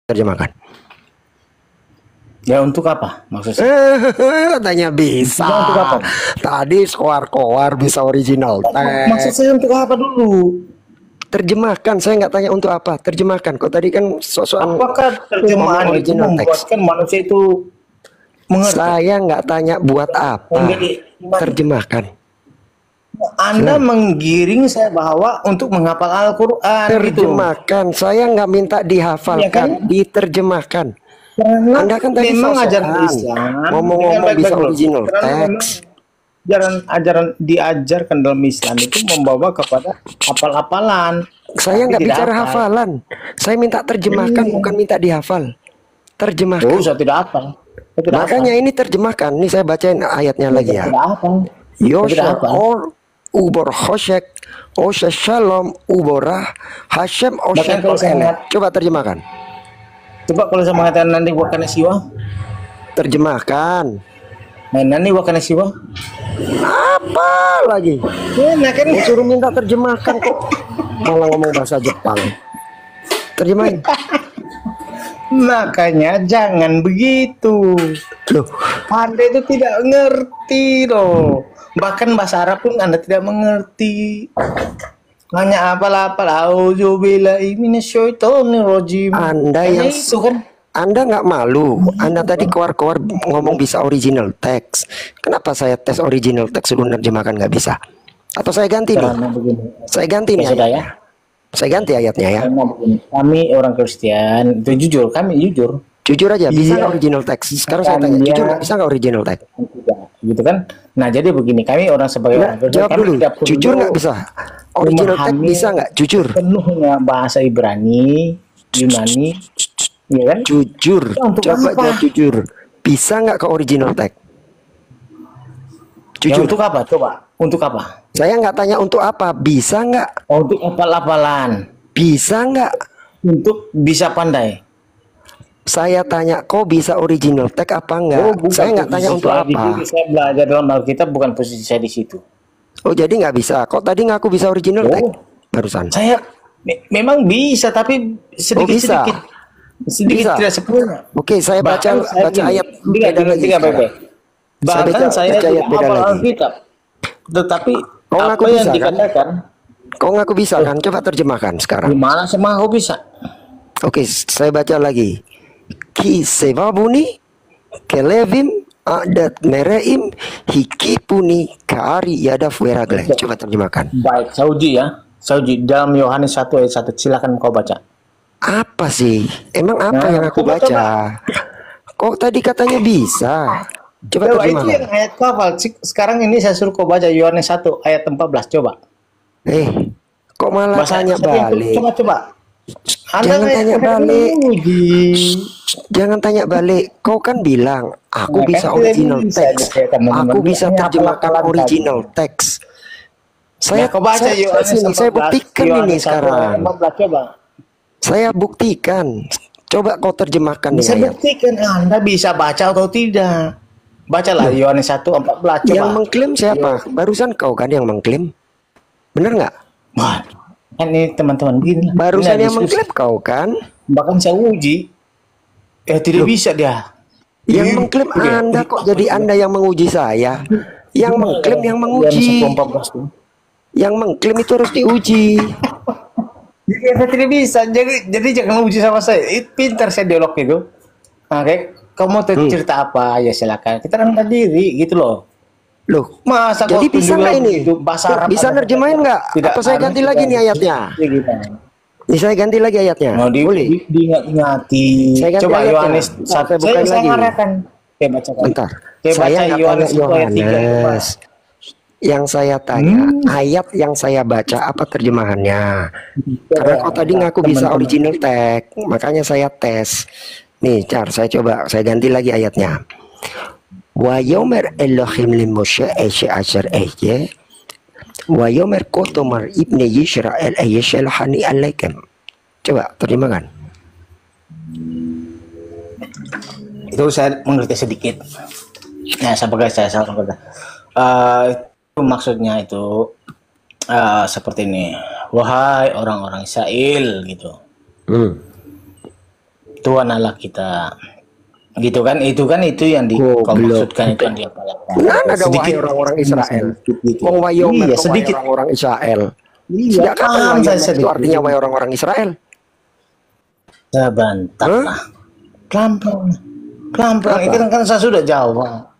terjemahkan. Ya untuk apa maksudnya? Tanya bisa. Ya, untuk apa? Tadi koar-koar bisa original Maksud teks. saya untuk apa dulu? Terjemahkan, saya nggak tanya untuk apa. Terjemahkan. Kok tadi kan sok-sokan Apakah ngomong terjemahan itu original teks. membuatkan manusia itu mengerti? Saya nggak tanya buat apa. Menjadi gimana? Terjemahkan. Anda Gimana? menggiring saya bahwa untuk menghafal Al-Quran gitu. Terjemahkan. Saya nggak minta dihafalkan, Ya kan? diterjemahkan. Karena Anda kan tadi memang sok-sokan ajaran Islam ngomong-ngomong baik-baik bisa dulu. original Karena memang teks. ajaran diajarkan dalam Islam itu membawa kepada hafal-hafalan. Saya Tapi nggak tidak bicara hafal. hafalan. Saya minta terjemahkan, bukan minta dihafal. Terjemahkan. Oh, saya tidak hafal. Saya tidak Makanya ini terjemahkan. Ini saya bacain ayatnya hafal. lagi ya. Saya tidak hafal. Saya tidak Yosha hafal. or ubor hoshek osha shalom uborah Hashem Bahkan oshek kalau saya elek. Coba terjemahkan. Coba kalau saya mengatakan nanti wakana siwa, Terjemahkan. nanti wakana siwa. Apa lagi? Nah kan Suruh minta terjemahkan kok malah ngomong bahasa Jepang. Terjemahin. makanya jangan begitu. Loh, Anda itu tidak ngerti loh. Bahkan bahasa Arab pun Anda tidak mengerti. Hanya apal-apal auzubillahi minasyaitonirrajim. Anda Hanya yang itu kan. Anda nggak malu. Anda tadi keluar-keluar ngomong bisa original text. Kenapa saya tes original text suruh nerjemahkan nggak bisa? Atau saya ganti nih? Karena begini. Saya ganti nih Ya sudah ya. ayatnya. Saya ganti ayatnya ya. Karena begini. Kami orang Kristen itu jujur, kami jujur. Jujur aja, bisa Iya. nggak original text? Sekarang saya tanya, Iya. jujur nggak bisa nggak original text? Tidak, gitu kan. Nah jadi begini, kami orang sebagai orang Kristen, Jawab kami dulu, tidak perlu jujur nggak bisa? Original text memahami bisa nggak? Jujur. penuhnya bahasa Ibrani, Yunani, ya kan? Jujur. Ya, untuk Coba apa? jawab jujur. Bisa nggak ke original text? Ya, Jujur. untuk apa? Coba, untuk apa? Saya nggak tanya untuk apa. Bisa nggak? Untuk hafal-hafalan, Bisa nggak? untuk bisa pandai. Saya tanya, kok bisa original text apa enggak? bukan Saya nggak tanya posisi untuk saya di apa. situ. Saya belajar dalam Alkitab, bukan posisi saya di situ. Oh, jadi nggak bisa. Kok tadi ngaku bisa original Oh. text barusan? Saya memang bisa, tapi sedikit-sedikit. Sedikit Bisa. tidak sepenuhnya. Oke, saya baca Bahkan saya baca gini, ayat dengar, beda dengar, lagi dengar sekarang. baik-baik. Bahkan baca saya ayat tidak beda hafal lagi. Alkitab. Tetapi Kau apa ngaku yang bisa, kan? dikatakan, Kok ngaku bisa kan? Coba terjemahkan sekarang. gimana sama aku bisa? Oke, saya baca lagi. Ki sebabuni kelevim adat mereim hikipuni kari yadaf weragle. Coba terjemahkan. Baik, Saudi ya. Saudi dalam Yohanes 1 ayat 1. Silakan kau baca. Apa sih? Emang apa Nah, yang aku coba, baca? Kok tadi katanya bisa? Coba Coba itu yang terjemahkan. ayat kau hafal. Sekarang ini saya suruh kau baca Yohanes 1 ayat 14. Coba. Kok malah tanya siapa yang- balik? Coba. Jangan tanya balik. Uji. Jangan tanya balik. Kau kan bilang, aku Nah, bisa kan original tidak bisa text. ya, teman-teman. Aku bisa Hanya terjemahkan hafal-hafalan original tadi. text. Saya, Nah, kau baca saya Yohanes sini, saya 14, buktikan ini Yohanes 1 ayat sekarang. 14, coba. Saya buktikan. Coba kau terjemahkan nih Bisa ayat. buktikan Anda bisa baca atau tidak. Bacalah Yohanes 1:14 coba. Yang mengklaim siapa? Barusan kau kan yang mengklaim. Bener nggak? Wah, kan ini teman-teman begini lah. Barusan Ini yang diskusi. mengklaim kau kan? Bahkan saya uji. Tidak bisa dia. Yang Iya. mengklaim Oke. Anda kok jadi Anda yang menguji saya. Yang mengklaim yang menguji. Yohanes 1:14 tuh. Yang mengklaim itu harus diuji. Jadi saya tidak bisa. Jadi jangan uji sama saya. Pintar saya dialog itu. Nah, kayak kamu mau cerita apa ya silakan. Kita rendah diri gitu loh. Loh, Masa jadi kau bisa tunjuk nggak ini? gitu, bahasa Arab Bisa ada- nerjemahin nggak? Tidak, Apa saya harus ganti kita- lagi nih ayatnya? Ya, gimana? Ini saya ganti lagi ayatnya. Mau Boleh? diingat-ingati. Saya ganti Coba ayatnya. Yohanes Nah, 1. saya bukain lagi. Ngarahkan. Oke, bacakan. Bentar. Oke, Saya baca nggak Yohanes tanya 1 ayat 3. Coba. Yohanes. Yang saya tanya, ayat yang saya baca apa terjemahannya? Karena kau tadi ngaku bisa Teman-teman. original text, makanya saya tes. Nih, saya coba, saya ganti lagi ayatnya. Wa yomer Elohim li Moshe eshe asher ehye wa yomer kotomar ibni Yisrael eyeshel hani alaikem. Coba terjemahkan. Itu saya mengerti sedikit. Nah, sebagai saya salah mengerti. Itu maksudnya itu seperti ini. Wahai orang-orang Israel gitu. Tuhan Allah kita. Gitu kan? Itu yang kau Goblok. maksudkan, itu yang dia palingkan. Mana ada wahai Sedikit orang-orang Israel? sedikit gitu. Wong Wayomer Iya, kok wahai sedikit. orang-orang Israel. Iya, Sejak kapan paham saya Wayomer itu sedikit. artinya wahai orang-orang Israel? Sebentar Hah? lah. Pelan-pelan. Pelan-pelan. Itu kan saya sudah jawab.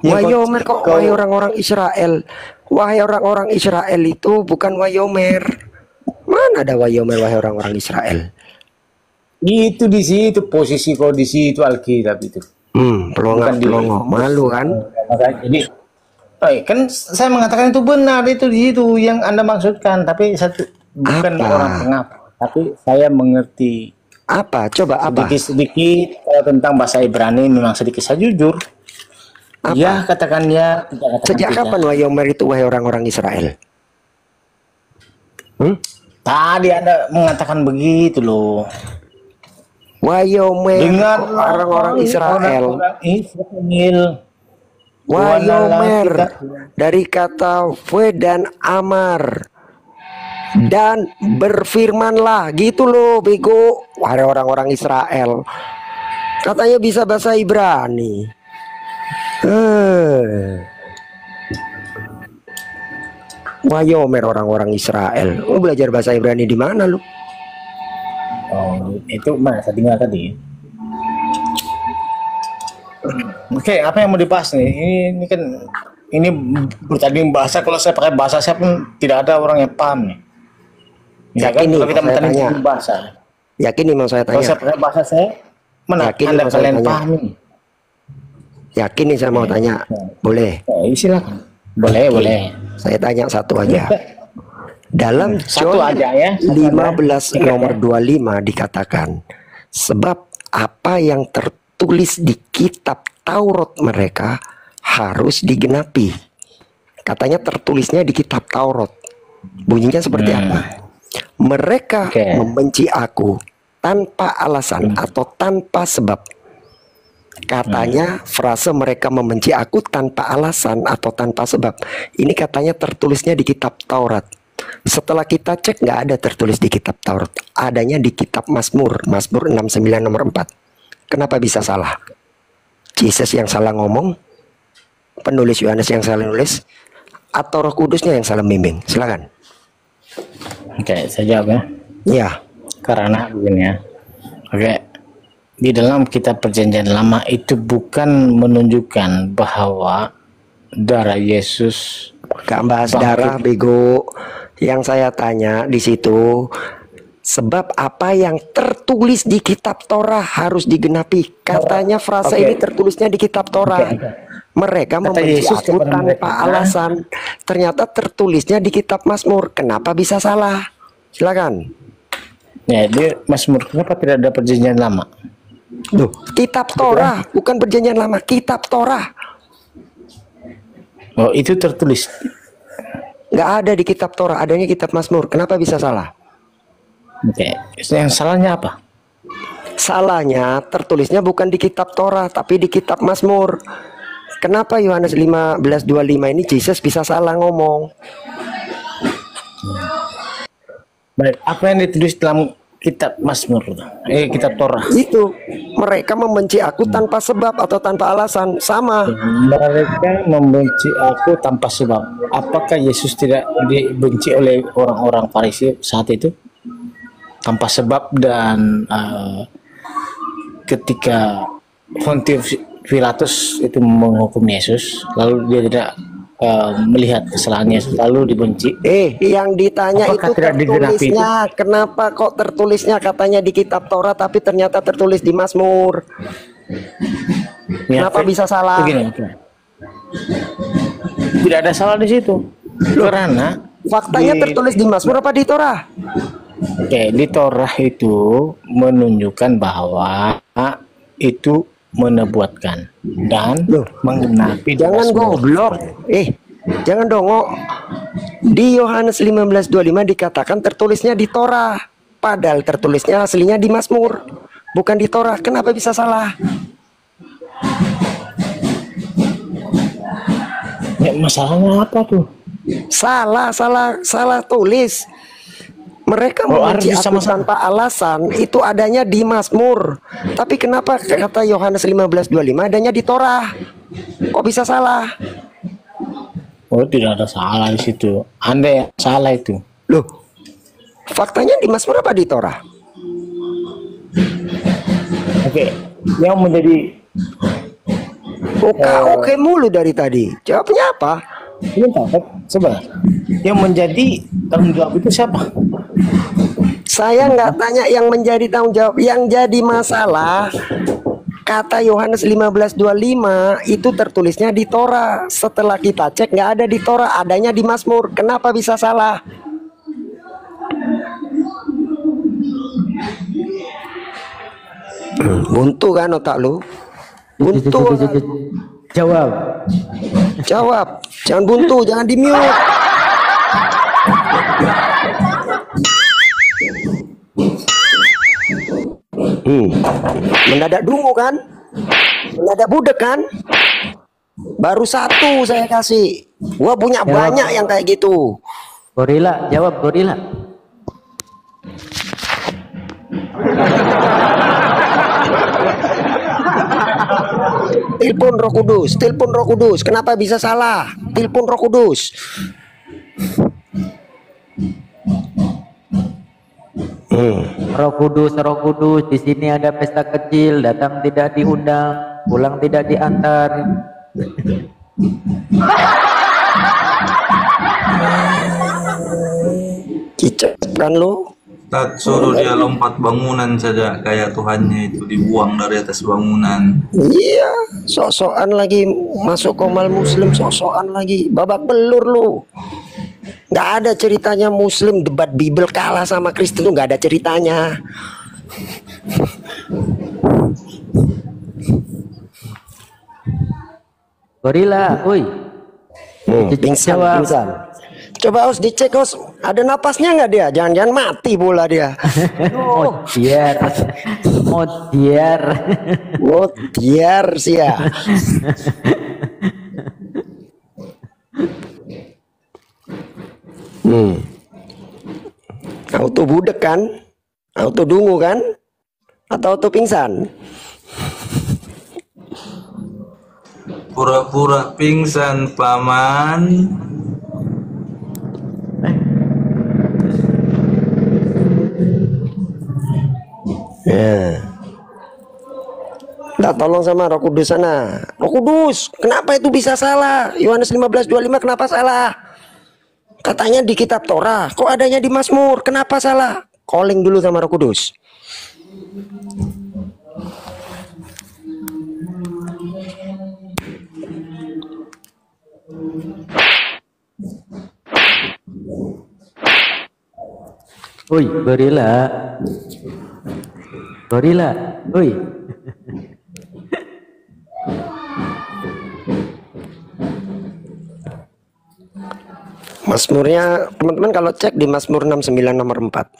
Ya, Wayomer kok wahai orang-orang Israel? Wahai orang-orang Israel itu bukan Wayomer. Mana ada Wayomer wahai orang-orang Israel? Itu di situ posisi kau di situ Alkitab itu. Pelongo, malu kan? Makanya, jadi, kan saya mengatakan itu benar, itu di situ yang Anda maksudkan, tapi satu bukan Apa? orang pengapa, tapi saya mengerti Apa? Coba apa? sedikit-sedikit kalau tentang bahasa Ibrani, memang sedikit saya jujur. Apa? Ya, katakan ya, tidak katakan Sejak tidak. kapan Wayomer itu wahai orang-orang Israel? Tadi Anda mengatakan begitu loh. Wayomer Dengan orang-orang Israel. orang-orang Israel. Wayomer Tuhan Allah dari kata ve dan amar dan berfirmanlah, gitu loh bego. Wahai orang-orang Israel, katanya bisa bahasa Ibrani. Wayomer orang-orang Israel. Lu belajar bahasa Ibrani di mana lu? Oh, itu mana saya dengar tadi. Oke, apa yang mau dibahas nih? Ini kan ini bertanding bahasa. Kalau saya pakai bahasa saya pun tidak ada orang yang paham nih. Ya kan, Yakin nih, kalau kita saya bertanding tanya. bahasa. Yakin nih mau saya Kalau saya tanya. pakai bahasa saya, mana Yakin Anda mau saya kalian tanya. paham ini? Yakin nih saya mau tanya. Boleh? Silakan. Boleh, boleh. Saya tanya satu aja. Dalam Satu John aja ya. 15 Ingat nomor ya. 25 dikatakan, sebab apa yang tertulis di kitab Taurat mereka harus digenapi. Katanya tertulisnya di kitab Taurat. Bunyinya seperti apa? Mereka Oke. membenci aku tanpa alasan atau tanpa sebab. Katanya frase mereka membenci aku tanpa alasan atau tanpa sebab. Ini katanya tertulisnya di kitab Taurat. Setelah kita cek nggak ada tertulis di kitab Taurat. Adanya di kitab Mazmur 69 nomor 4. Kenapa bisa salah? Jesus yang salah ngomong, penulis Yohanes yang salah nulis, atau Roh Kudusnya yang salah bimbing? Silakan. Oke, saya jawab ya. Ya, Karena begini ya. Oke. Di dalam kitab Perjanjian Lama itu bukan menunjukkan bahwa darah Yesus gak bahas darah bego. Yang saya tanya di situ, sebab apa yang tertulis di kitab Torah harus digenapi. Katanya frase Oke. ini tertulisnya di kitab Torah. Oke. Mereka Kata membenci Yesus aku kepada tanpa mereka, alasan. Ternyata tertulisnya di kitab Mazmur. Kenapa bisa salah? Silakan. ya di Mazmur, kenapa tidak ada Perjanjian Lama? Loh, kitab Torah, bukan perjanjian lama, kitab Torah. Oh, itu tertulis. Nggak ada di kitab Torah, adanya kitab Mazmur. Kenapa bisa salah? Oke. Yang salahnya apa? Salahnya tertulisnya bukan di kitab Torah, tapi di kitab Mazmur. Kenapa Yohanes 15:25 ini Jesus bisa salah ngomong? Baik, apa yang ditulis dalam kitab Mazmur? Kitab Torah. Itu mereka membenci aku tanpa sebab atau tanpa alasan. Sama. Mereka membenci aku tanpa sebab. Apakah Yesus tidak dibenci oleh orang-orang Farisi saat itu? Tanpa sebab, dan ketika Pontius Pilatus itu menghukum Yesus, lalu dia tidak melihat kesalahan Yesus, lalu dibenci. Yang ditanya Apakah itu tidak digenapi tertulisnya. Kenapa kok tertulisnya katanya di kitab Torah tapi ternyata tertulis di Mazmur? Kenapa bisa salah? Begini, oke. Tidak ada salah di situ. Karena Faktanya tertulis di Mazmur apa di Torah? di Torah itu menunjukkan bahwa itu menubuatkan dan Loh, menggenapi. Jangan Mazmur. goblok. Jangan dongok. Di Yohanes 15:25 dikatakan tertulisnya di Torah. Padahal tertulisnya aslinya di Mazmur, bukan di Torah. Kenapa bisa salah? Ya, masalahnya apa tuh? Salah tulis. Mereka Oh, harus membenci aku sama-sama. tanpa alasan itu adanya di Mazmur. Tapi kenapa kata Yohanes 15:25 adanya di Torah? Kok bisa salah? Oh, tidak ada salah di situ. Anda yang salah itu. Loh, faktanya di Mazmur apa di Torah? Oke, yang menjadi Oke mulu dari tadi. Jawabnya apa? sebentar, sebentar. Yang menjadi tanggung jawab itu siapa? Saya nggak tanya yang menjadi tanggung jawab. Yang jadi masalah kata Yohanes 15:25 itu tertulisnya di Torah. Setelah kita cek nggak ada di Torah, adanya di Mazmur. Kenapa bisa salah? Buntu kan otak lu? Buntu. Jawab. Jawab. Jangan buntu, jangan di mute. Mendadak dungu kan? Mendadak budek kan? Baru satu saya kasih. Gua punya banyak yang kayak gitu. Gorila, jawab gorila. Telepon Roh Kudus, telepon Roh Kudus. Kenapa bisa salah? Telepon Roh Kudus. Roh Kudus, di sini ada pesta kecil, datang tidak diundang, pulang tidak diantar. Cicep kan lu? Tak suruh dia lompat bangunan saja kayak Tuhannya itu dibuang dari atas bangunan. Iya, sok-sokan lagi masuk komal muslim, sok-sokan lagi babak belur lu. Nggak ada ceritanya muslim debat Bible kalah sama Kristen tuh, nggak ada ceritanya. Gorila, woi. Pingsan, Jawab. pingsan. Coba harus dicek Os, ada napasnya nggak dia? Jangan-jangan mati pula dia. Modiar. Modiar. Modiar sih ya. Auto budek kan? Auto dungu kan? Atau auto pingsan? Pura-pura pingsan paman. Ya. Nah, tolong sama Roh Kudus sana. Roh Kudus, kenapa itu bisa salah? Yohanes 15:25 kenapa salah? Katanya di kitab Torah, kok adanya di Mazmur? Kenapa salah? Calling dulu sama Roh Kudus. Woi, gorila. Gorila, woi. Mazmurnya teman-teman kalau cek di Mazmur 69 nomor 4.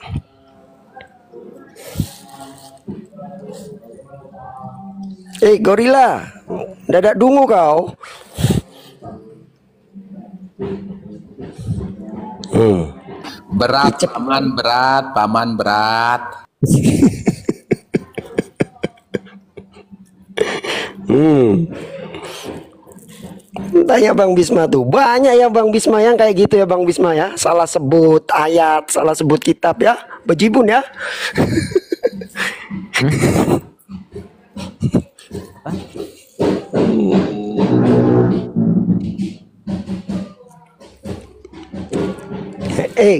Gorila, dadak dungu kau. Berat, paman berat. Tanya Bang Bisma tuh, banyak ya Bang Bisma yang kayak gitu ya Bang Bisma ya. Salah sebut ayat, salah sebut kitab ya, bejibun ya.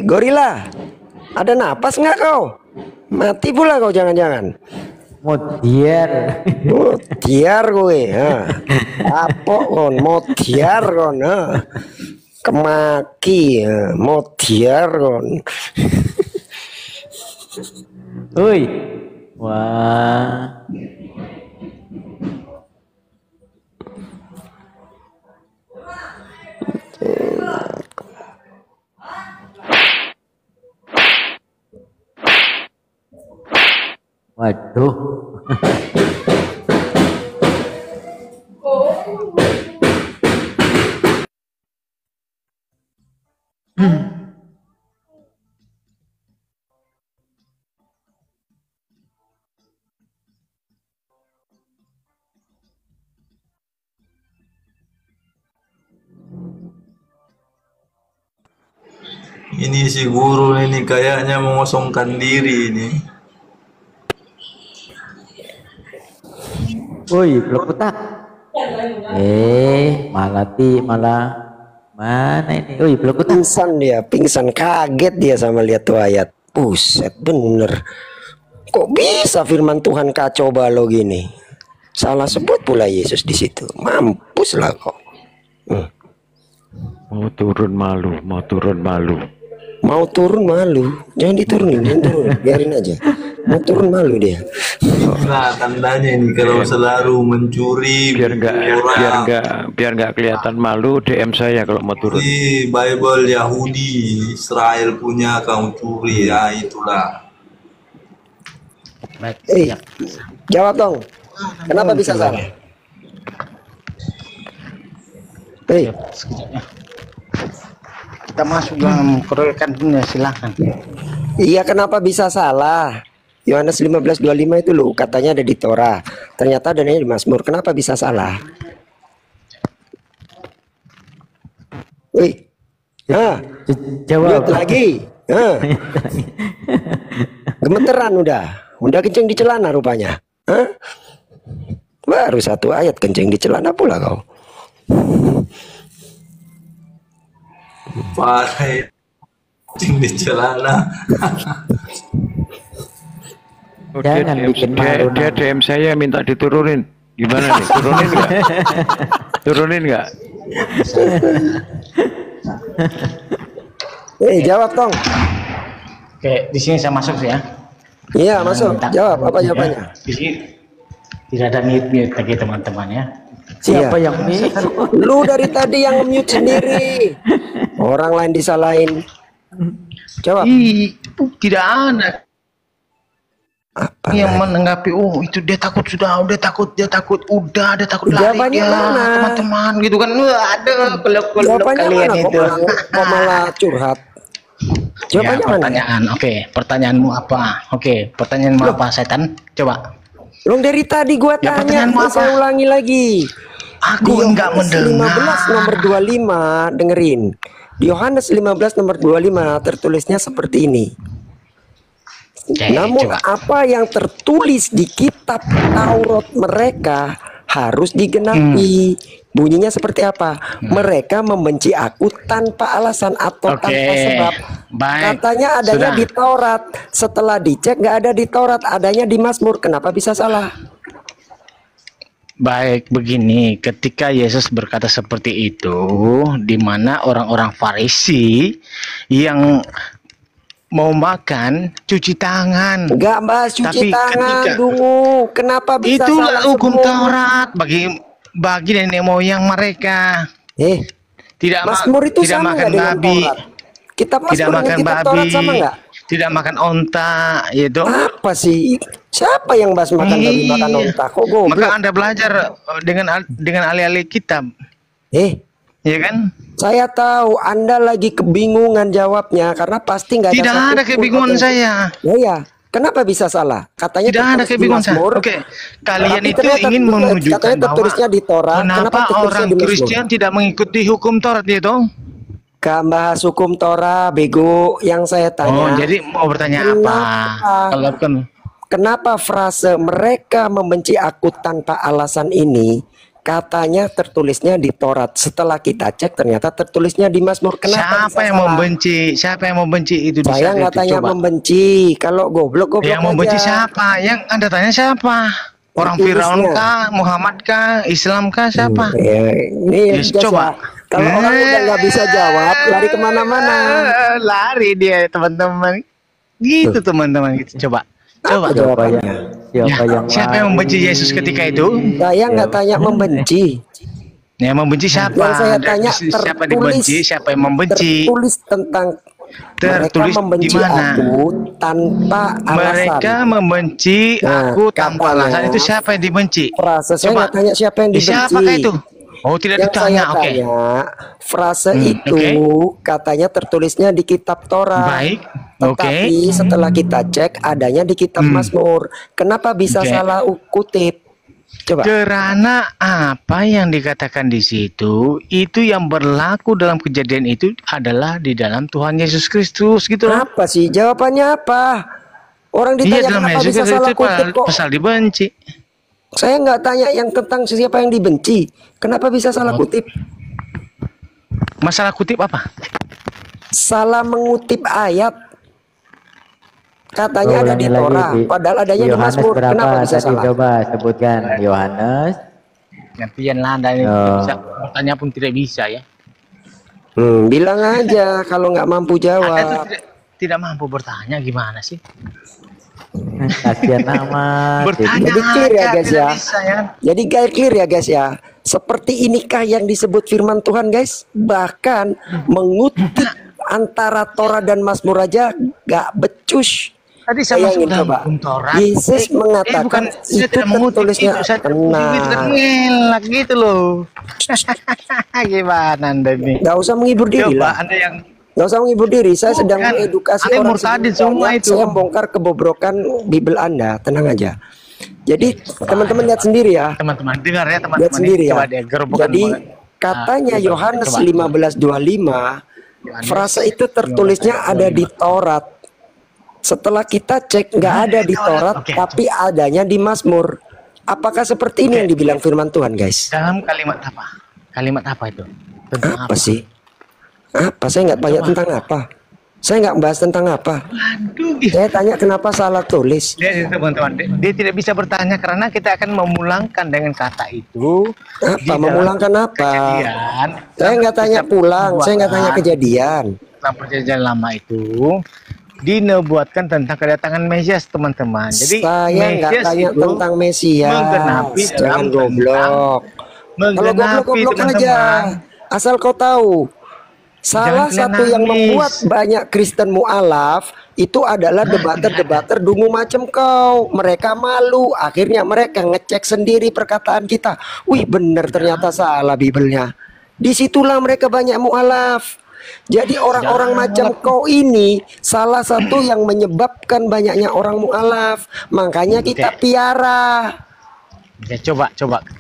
Gorila, ada napas nggak kau? Mati pula kau jangan-jangan. Modiar. Modiar kowe, ha. Apa kon modiar kon, ha. Kemaki, ha. Modiar kon. Woi. Wah. Waduh. Ini si guru ini kayaknya mengosongkan diri ini. Woi, blok kotak. Malah mana ini? Woi, blok kotak. Pingsan dia, pingsan, kaget dia sama lihat tuh ayat. Buset, bener. Kok bisa firman Tuhan kacau balau gini? Salah sebut pula Yesus di situ. Mampus lah kok. Mau turun malu. Mau turun malu, jangan diturunin, biarin aja. Mau turun malu dia. Nah, tandanya ini kalau selalu mencuri, biar nggak kelihatan malu, DM saya kalau mau turun. di Bible Yahudi, Israel punya kamu curi, ya itulah. Jawab dong. Kenapa bisa salah? Kita masuk dalam keroyokan dunia, silahkan. Iya, kenapa bisa salah? Yohanes 15:25 itu loh, katanya ada di Torah. Ternyata adanya di Mazmur. Kenapa bisa salah? Wih. Jawab lagi. Gemeteran udah kenceng di celana rupanya. Baru satu ayat kenceng di celana pula kau. Parah, di celana. Jangan bikin malu. Dia DM saya minta diturunin. Gimana nih? Turunin nggak? Jawab dong. Oke, di sini saya masuk ya. Iya, masuk. Jawab apa jawabannya? Di sini tidak ada mute lagi teman-teman ya. Siapa yang mute? Lu dari tadi yang mute sendiri. Orang lain disalahin. Jawab. Tidak ada Apa yang lagi? menanggapi. Itu dia takut, udah takut lari Jawabannya ya, mana? teman-teman gitu kan. Ada kalau Jawabannya kalian mana? itu. Kok malah curhat? Jawabannya mana? Pertanyaan. Oke, pertanyaanmu apa? Pertanyaanmu apa, setan? Coba. Lu dari tadi gua Ya, tanya, pertanyaanmu apa? saya ulangi lagi. Aku enggak mendengar. 15 nomor 25, dengerin. Di Yohanes 15 nomor 25 tertulisnya seperti ini. Namun coba. apa yang tertulis di kitab Taurat mereka harus digenapi. Bunyinya seperti apa? Mereka membenci aku tanpa alasan atau tanpa sebab. Baik. Katanya adanya Sudah. di Taurat. Setelah dicek nggak ada di Taurat, adanya di Mazmur. Kenapa bisa salah? Baik, begini, ketika Yesus berkata seperti itu, di mana orang-orang Farisi yang mau makan cuci tangan. Nggak bahas cuci Tapi tangan ketika- dulu. Kenapa bisa Itulah salah hukum semua? Taurat bagi nenek moyang mereka. Tidak Mazmur itu tidak sama makan nggak dengan babi, Taurat? Kitab tidak Mazmur dengan makan kitab babi, Taurat sama nggak? tidak makan onta, gitu. Apa sih? Siapa yang bahas makan babi makan onta? Kok Maka goblok? Anda belajar dengan alih-alih kitab, ya kan? Saya tahu Anda lagi kebingungan jawabnya karena pasti nggak ada Tidak satu ada pun kebingungan otentik. saya. Ya, kenapa bisa salah? Katanya Tidak ada tertulis di kebingungan saya. Mazmur. Oke, kalian Tapi itu ternyata ingin menunjukkan katanya bahwa tertulisnya di Torah. kenapa tertulisnya orang di Mazmur? Kristen tidak mengikuti hukum Taurat itu? Gak bahas hukum Torah, bego. Yang saya tanya. Jadi mau bertanya apa? Kalau kan Kenapa frase mereka membenci aku tanpa alasan ini katanya tertulisnya di Taurat? Setelah kita cek ternyata tertulisnya di Mazmur. Kenapa siapa yang membenci? Siapa yang membenci itu? Saya nggak tanya membenci. Kalau goblok Yang membenci aja. siapa? Yang Anda tanya siapa? Orang Firaun kah? Muhammad kah? Islam kah? Siapa? Ini Yes, biasa. coba. Kalau orang udah nggak bisa jawab, lari kemana-mana. Lari dia, teman-teman. Gitu, teman-teman. Gitu. Coba. Apa jawabannya? Siapa yang membenci Yesus ketika itu? Saya nggak tanya membenci. Yang membenci siapa? Yang saya tanya siapa dibenci? Siapa yang membenci? Tertulis tentang Tertulis mereka membenci di mana? aku tanpa alasan. Mereka membenci aku tanpa katanya, alasan. Itu siapa yang dibenci? Frase saya nggak tanya siapa yang dibenci. Siapakah itu? Oh, tidak Yang ditanya. saya tanya, frase itu katanya tertulisnya di kitab Torah. Baik. Tetapi setelah kita cek adanya di kitab Mazmur. Kenapa bisa salah kutip? Coba. Karena apa yang dikatakan di situ itu yang berlaku dalam kejadian itu adalah di dalam Tuhan Yesus Kristus gitu loh. Apa sih? Jawabannya apa? Orang Iya, ditanya dalam kenapa Yesus bisa salah itu kutip kok. pasal dibenci. Saya nggak tanya yang tentang siapa yang dibenci. Kenapa bisa salah kutip? Masalah kutip apa? Salah mengutip ayat. Katanya ada di Ulangi lagi, Torah, padahal adanya di Yohanes Mazmur. berapa Kenapa bisa tadi? salah? Coba sebutkan Yohanes. Gantian lah Anda ini Oh. bisa bertanya pun tidak bisa ya. Bilang aja kalau nggak mampu Anda tuh jawab. tidak mampu bertanya gimana sih? Kasihan amat. Bertanya Jadi clear ya aja, guys tidak ya. bisa, ya. Jadi clear ya guys ya. Seperti inikah yang disebut firman Tuhan guys? Bahkan mengutip antara Torah dan Mazmur aja gak becus. Tadi saya masuk Bayangin dalam coba. buku Torah. Yesus mengatakan bukan, saya itu tidak mengutip tertulisnya itu, saya tenang. ngelak gitu loh. Gimana Anda nih? Gak usah menghibur diri Coba lah. Anda yang Gak usah menghibur diri. Saya sedang Bukan. mengedukasi Anda orang murtadin semuanya. semua itu. Saya bongkar kebobrokan Bible Anda. Tenang aja. Jadi teman-teman lihat sendiri ya. teman-teman dengar ya Lihat teman-teman. sendiri ya. Coba dia gerobokan Jadi mulai. katanya Coba, Yohanes coba. 15:25 frase itu tertulisnya ada di Taurat. Setelah kita cek nggak ada di Taurat, Oke. tapi adanya di Mazmur. Apakah seperti ini yang dibilang firman Tuhan, guys? Dalam kalimat apa? Kalimat apa itu? Tentang Apa sih? Apa? Saya nggak tanya tentang apa. Saya nggak bahas tentang apa. Aduh, Saya tanya kenapa salah tulis. dia teman-teman, dia tidak bisa bertanya karena kita akan memulangkan dengan kata itu. di Apa? dalam Memulangkan apa? kejadian. Saya nggak tanya pulang. Saya nggak tanya kejadian. Dalam perjanjian lama itu dinubuatkan tentang kedatangan Mesias, teman-teman. Jadi Saya nggak Mesias tanya itu tentang Mesias. menggenapi Jangan dalam goblok. Kalau menggenapi, goblok aja. teman-teman. Asal kau tahu. Salah Jangan satu yang nangis. membuat banyak Kristen mualaf itu adalah debater-debater dungu macam kau. Mereka malu. Akhirnya mereka ngecek sendiri perkataan kita. Wih, bener ternyata salah Bibelnya. Disitulah mereka banyak mualaf. Jadi orang-orang macam kau ini salah satu yang menyebabkan banyaknya orang mualaf. Makanya kita piara. Ya, coba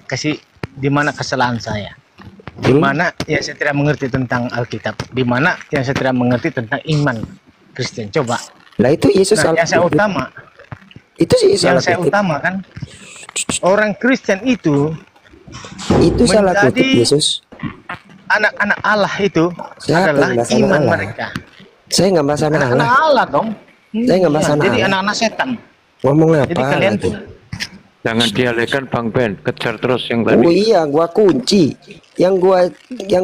kasih di mana kesalahan saya. Di mana ya saya tidak mengerti tentang Alkitab. Di mana yang saya tidak mengerti tentang iman Kristen. Coba. Lah itu Yesus Nah, yang saya salah kutip. utama, Itu sih yang salah saya kutip. utama kan orang Kristen itu Itu salah kutip menjadi Yesus. anak-anak Allah itu Siapa adalah yang bahas iman anak Allah? mereka. Saya nggak bahas anak Anak-anak Allah. Allah dong. Saya nggak bahas Iya, anak jadi Allah. anak-anak setan. Ngomong Jadi apa kalian lagi? Jangan dialihkan Bang Ben, kejar terus yang Oh tadi. iya, gua kunci. Yang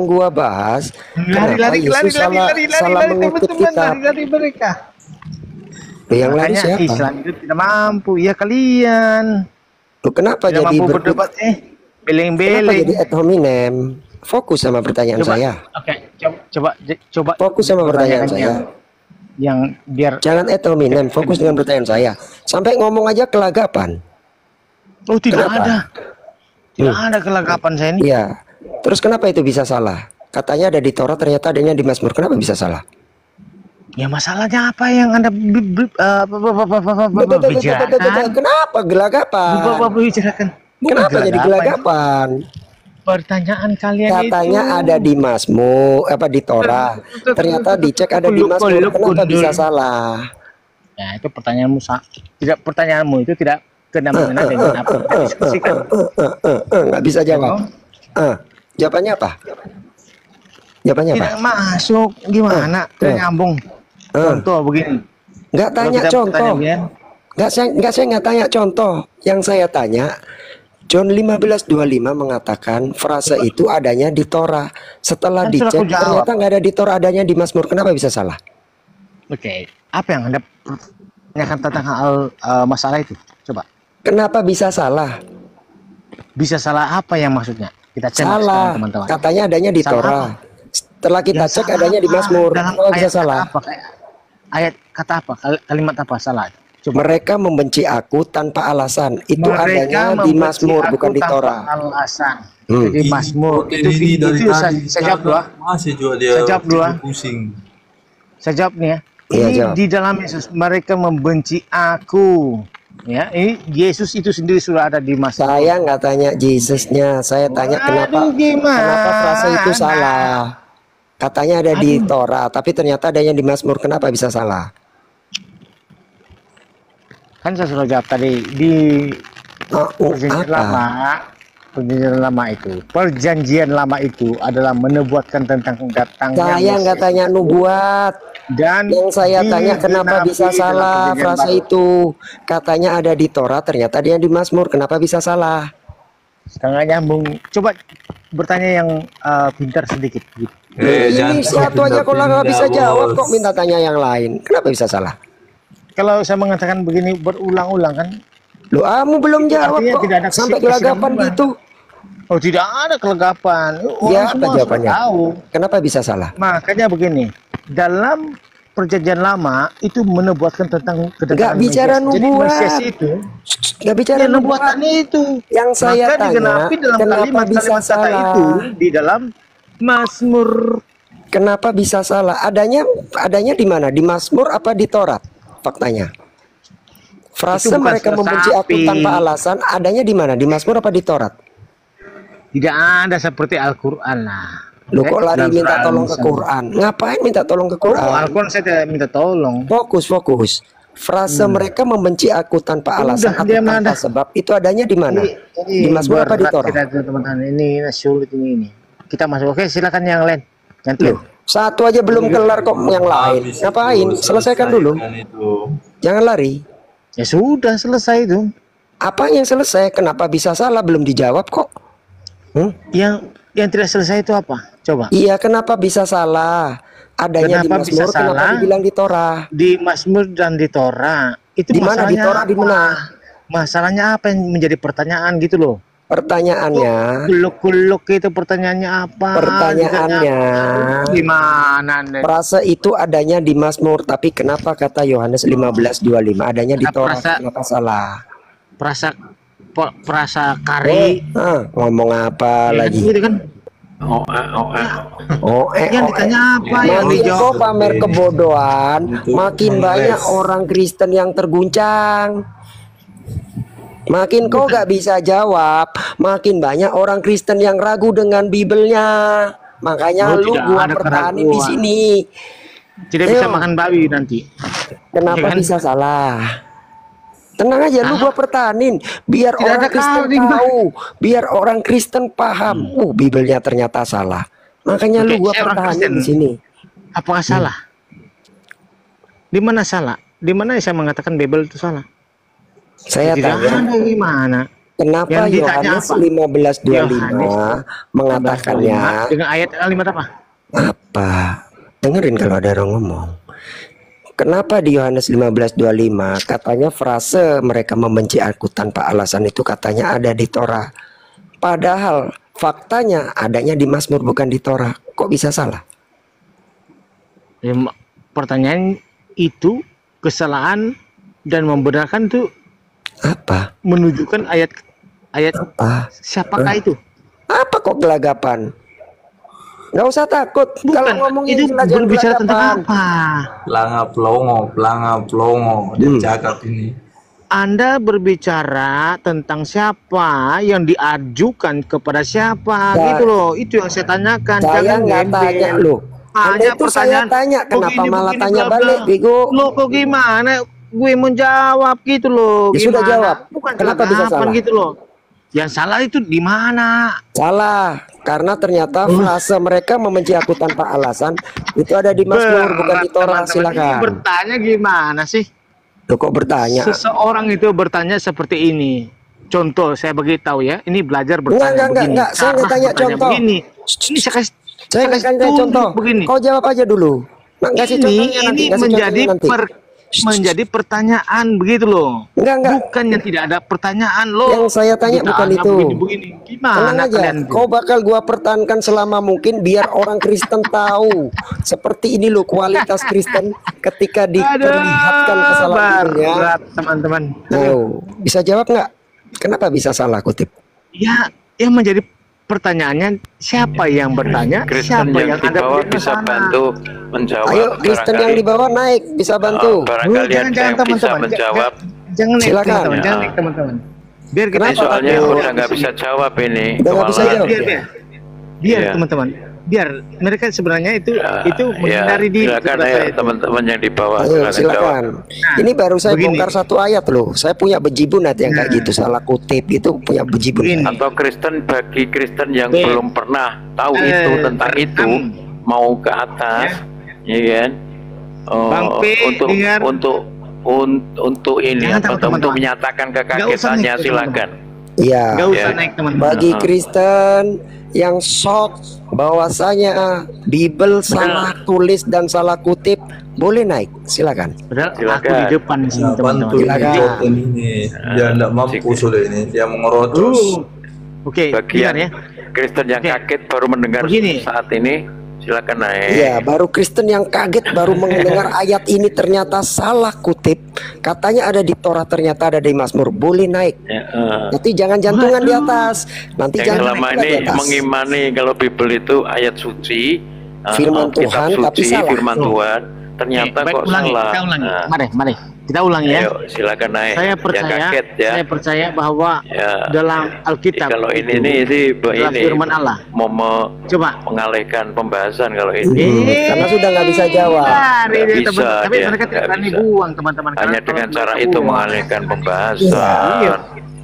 gua bahas kenapa Yesus salah mengutip kitab. lari mereka. Yang lari Makanya siapa? Islam itu tidak mampu. Ya kalian. Loh, kenapa Tidak jadi mampu berdebat? berdebat. Kenapa Beleng-beleng. jadi ad hominem? Fokus sama pertanyaan Coba. saya. Oke, coba. Fokus sama pertanyaan saya. Yang biar. Jangan ad hominem, fokus dengan pertanyaan saya. Sampai ngomong aja kelagapan. Oh, tidak Kenapa? ada. Tidak ada kelagapan saya ini. Iya. Terus kenapa itu bisa salah? Katanya ada di Torah, ternyata adanya di Mazmur. Kenapa bisa salah? Ya masalahnya apa yang Anda bicarakan? Kenapa gelagapan? Bicarakan. Bukan Kenapa jadi gelagapan? Pertanyaan kalian Katanya itu. ada di Mazmur, apa di Torah. Ternyata dicek ada di Mazmur. Kenapa bisa salah? Ya, itu pertanyaanmu. Tidak, pertanyaanmu itu tidak kena mengena dengan apa yang kita diskusikan. Nggak bisa jawab. Jawabannya apa? Jawabannya apa? Tidak masuk. Gimana? Tidak nyambung. Contoh begini. Nggak Kalau tanya kita contoh. bertanya, Saya nggak tanya contoh. Yang saya tanya, John 15:25 mengatakan frase itu adanya di Torah. Setelah Kan sudah dicek aku jawab. ternyata nggak ada di Torah, adanya di Mazmur. Kenapa bisa salah? Oke, apa yang Anda tanyakan tentang hal masalah itu? Coba. Kenapa bisa salah? Bisa salah apa yang maksudnya? Kita cek Salah. sekarang, teman-teman. Katanya adanya di Salah Torah. apa? Setelah kita Ya, cek salah adanya di apa? Mazmur. Dalam Kenapa bisa ayat salah? kata apa? Ayat kata apa? Kalimat apa salah? Coba. Mereka membenci aku tanpa alasan. Itu Mereka adanya di membenci Mazmur, aku bukan di tanpa Torah. alasan. Hmm. Jadi Mazmur itu saya jawab dulu. Masih juga dia Saya jawab dulu, ah. pusing. Saya jawab nih ya. Iya, Ini jawab. di dalam Yesus mereka membenci aku Ya, ini Yesus itu sendiri sudah ada di Mazmur. Saya nggak tanya Jesusnya, saya tanya Waduh, gimana? kenapa frase itu salah. Katanya ada di Torah, tapi ternyata adanya di Mazmur. Kenapa bisa salah? Kan saya sudah jawab tadi di Perjanjian Lama. Perjanjian lama itu adalah menubuatkan tentang datangnya Saya nggak tanya nubuat. Dan Yang saya tanya kenapa digenapi bisa dalam salah perjanjian frase baru. itu. Katanya ada di Torah, ternyata dia di Mazmur. Kenapa bisa salah? Setengah nyambung. Coba bertanya yang pintar sedikit. Gitu. Ini satu aja kalau nggak bisa jawab kok minta tanya yang lain. Kenapa bisa salah? Kalau saya mengatakan begini berulang-ulang kan, Loh, kamu belum jawab artinya kok. tidak ada Sampai gelagapan kesinambungan. gitu. oh tidak ada kelegapan. Ya, apa Orang semua sudah jawabannya? tahu. Kenapa bisa salah? Makanya begini, dalam Perjanjian Lama itu menubuatkan tentang kedatangan Nggak bicara Mesias. Jadi nubuat. Mesias itu Nggak bicara ya, nubuat. nubuatan itu. Yang saya Maka tanya, digenapi dalam kenapa kalimat-kalimat bisa kata salah? itu di dalam Mazmur. Kenapa bisa salah? Adanya di mana? Di Mazmur apa di Torat? Faktanya. Frase Itu bukan mereka membenci aku sapi. tanpa alasan adanya di mana? Di Mazmur apa di Torat? Tidak ada seperti Al-Quran lah. Lu kok lari Dalam minta Quran tolong ke misalnya. Quran? Ngapain minta tolong ke Oh, Quran? Al-Quran saya tidak minta tolong. Fokus. Frase mereka membenci aku tanpa alasan Udah, atau dia tanpa mana? sebab itu adanya di mana? Di Mazmur apa di berat Torat? kita tuh, teman-teman. Ini sulit ini. Kita masuk. Oke, silakan yang lain. Ganti. Loh, satu aja belum kelar kok yang lain. Habis Ngapain? itu, Selesaikan dulu. selesaikan itu. Jangan lari. Ya sudah selesai itu. Apa yang selesai? Kenapa bisa salah? Belum dijawab kok. Yang tidak selesai itu apa? Coba. Iya, kenapa bisa salah? Adanya Kenapa di bisa Mazmur, kenapa salah? dibilang di Torah? Di Mazmur dan di Torah itu Di mana? Di masalahnya Torah di apa? mana? Masalahnya apa yang menjadi pertanyaan gitu loh? Pertanyaannya, Kuluk-kuluk itu pertanyaannya apa? Pertanyaannya, Gimana nih? frase itu adanya di Mazmur, tapi kenapa kata Yohanes 15:25 adanya di Nah, Torah? frasa- Kenapa salah? Perasa kari. Ngomong apa lagi? Gitu kan? Yang ditanya apa? Yang Makin dijawab. kau pamer kebodohan, makin banyak orang Kristen yang terguncang. Makin kau gak bisa jawab, makin banyak orang Kristen yang ragu dengan Bibelnya. Makanya Oh, lu tidak gua ada pertahanin di keraguan. sini. Tidak bisa Ayo. makan babi nanti. Kenapa Ya kan? bisa salah? Tenang aja, lu gua pertahanin biar Tidak orang ada Kristen kambing, Pak. tahu, biar orang Kristen paham. Bibelnya ternyata salah. Makanya Oke, lu gua saya orang pertahanin Kristen. di sini. Apakah salah? Di mana salah? Di mana saya mengatakan Bible itu salah? Saya Tidak tanya, ada gimana? kenapa Yang ditanya Yohanes apa? 15:25 mengatakannya dengan ayat kalimat apa? apa? Dengerin kalau ada orang ngomong. Kenapa di Yohanes 15:25 katanya frase mereka membenci aku tanpa alasan itu katanya ada di Torah. Padahal faktanya adanya di Mazmur bukan di Torah. Kok bisa salah? Ya, pertanyaan itu kesalahan dan membenarkan itu Apa? menunjukkan ayat Apa? siapakah itu? Apa kok gelagapan? Nggak usah takut. Kalau ngomongin itu jelajah berbicara gelagapan. tentang apa? Pelanga plongo dia cakap ini. Anda berbicara tentang siapa yang diajukan kepada siapa gitu loh. Itu yang saya tanyakan. Saya Jangan nggak gembel. tanya loh. Anda Hanya itu saya pertanyaan, tanya, kenapa malah tanya bla, bla. balik, bego? Loh kok gimana? Gue menjawab gitu loh. Ya sudah Gimana? jawab. Bukan Kenapa bisa gelagapan salah? gitu loh. Yang salah itu di mana? Salah, karena ternyata frase mereka membenci aku tanpa alasan itu ada di Mazmur bukan di Torah. Teman-teman, ini Silakan. bertanya gimana sih? Loh, kok bertanya? Seseorang itu bertanya seperti ini. Contoh, saya beritahu ya. Ini belajar bertanya begini. Enggak. Saya nggak Sarah tanya bertanya contoh. Begini. Ini saya kasih Saya nggak tanya tunjuk contoh. begini. Kau jawab aja dulu. Nah, kasih contohnya nanti. Ini Kasih menjadi contohnya nanti. menjadi pertanyaan begitu loh. Enggak. Bukan yang tidak ada pertanyaan loh. Yang saya tanya bukan itu. Begini. Gimana Tenang aja, kalian? kau bakal gua pertahankan selama mungkin biar orang Kristen tahu seperti ini loh kualitas Kristen ketika diperlihatkan kesalahannya. Berat teman-teman. Ayo, bisa jawab nggak? Kenapa bisa salah kutip? Ya, yang menjadi pertanyaannya siapa yang bertanya, Kristen siapa yang yang di ada bawah di bisa sana. bantu menjawab. Ayo Kristen yang di bawah naik bisa bantu. barangkali ada Jangan, yang bisa teman-teman. menjawab. Jangan naik Silakan. teman-teman, Ya. jangan naik teman-teman. Biar kita Kenapa? Ini soalnya takut? udah nggak bisa jawab ini. Udah nggak bisa Kewalahan. jawab. biar Iya. teman-teman. Biar mereka sebenarnya itu Ya, menghindari diri. silakan sebelah ya saya itu. teman-teman yang di bawah Ayo silakan jawab. silakan. Ini baru saya begini. bongkar satu ayat loh. Saya punya bejibun nanti yang kayak gitu salah kutip itu punya bejibun. Begini. Atau Kristen, bagi Kristen yang Be- belum pernah tahu itu tentang itu, mau ke atas, ya kan? Oh, Bang P, dengar. untuk ini Jangan apa, takut, untuk teman-teman. menyatakan Nggak usah kekagetannya naik, silakan. Iya. Gak usah Ya. naik teman-teman. Bagi Kristen yang shock bahwasanya Bible salah tulis dan salah kutip, boleh naik. Silakan. Padahal aku Silakan. di depan sini Nah, teman-teman. bantu ini Silakan. Joten ini. Dia tidak mampu sudah ini. Dia mengerocos. Oke, Bagi dengar yang ya. Kristen yang Oke. kaget baru mendengar Begini. saat ini, silakan naik. Iya, baru Kristen yang kaget baru mendengar ayat ini ternyata salah kutip. Katanya ada di Torah, ternyata ada di Mazmur. Boleh naik. Ya, Nanti jangan jantungan di atas. Nanti yang jangan selama naik ini di atas. mengimani kalau Bible itu ayat suci, Firman kitab Tuhan, suci, tapi salah. firman Tuhan, ternyata Baik, kok ulangi, salah. kita ulangi. Nah, Mari, kita ulangi ya. ayo silakan naik. Saya Yang percaya, kaget ya. saya percaya bahwa Ya. dalam Alkitab Kalau ini itu nih sih adalah ini firman Allah. mau Coba. mengalihkan pembahasan kalau ini. Karena sudah nggak bisa jawab. Nggak bisa Tapi dia, mereka tidak nggak berani bisa. buang teman-teman. Hanya Karena dengan kalau cara mereka itu buang, mengalihkan iya. pembahasan.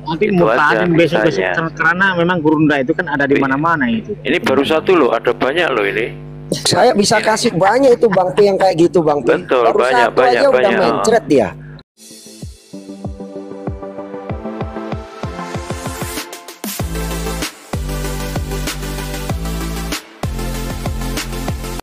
Nanti Itu mau aja tahan besok-besok bisanya. karena memang gurunda itu kan ada di mana-mana itu. Ini baru satu loh, ada banyak loh ini. Saya bisa kasih banyak itu Bang P yang kayak gitu Bang P. Betul, Baru banyak, satu aja banyak, udah banyak. mencret dia.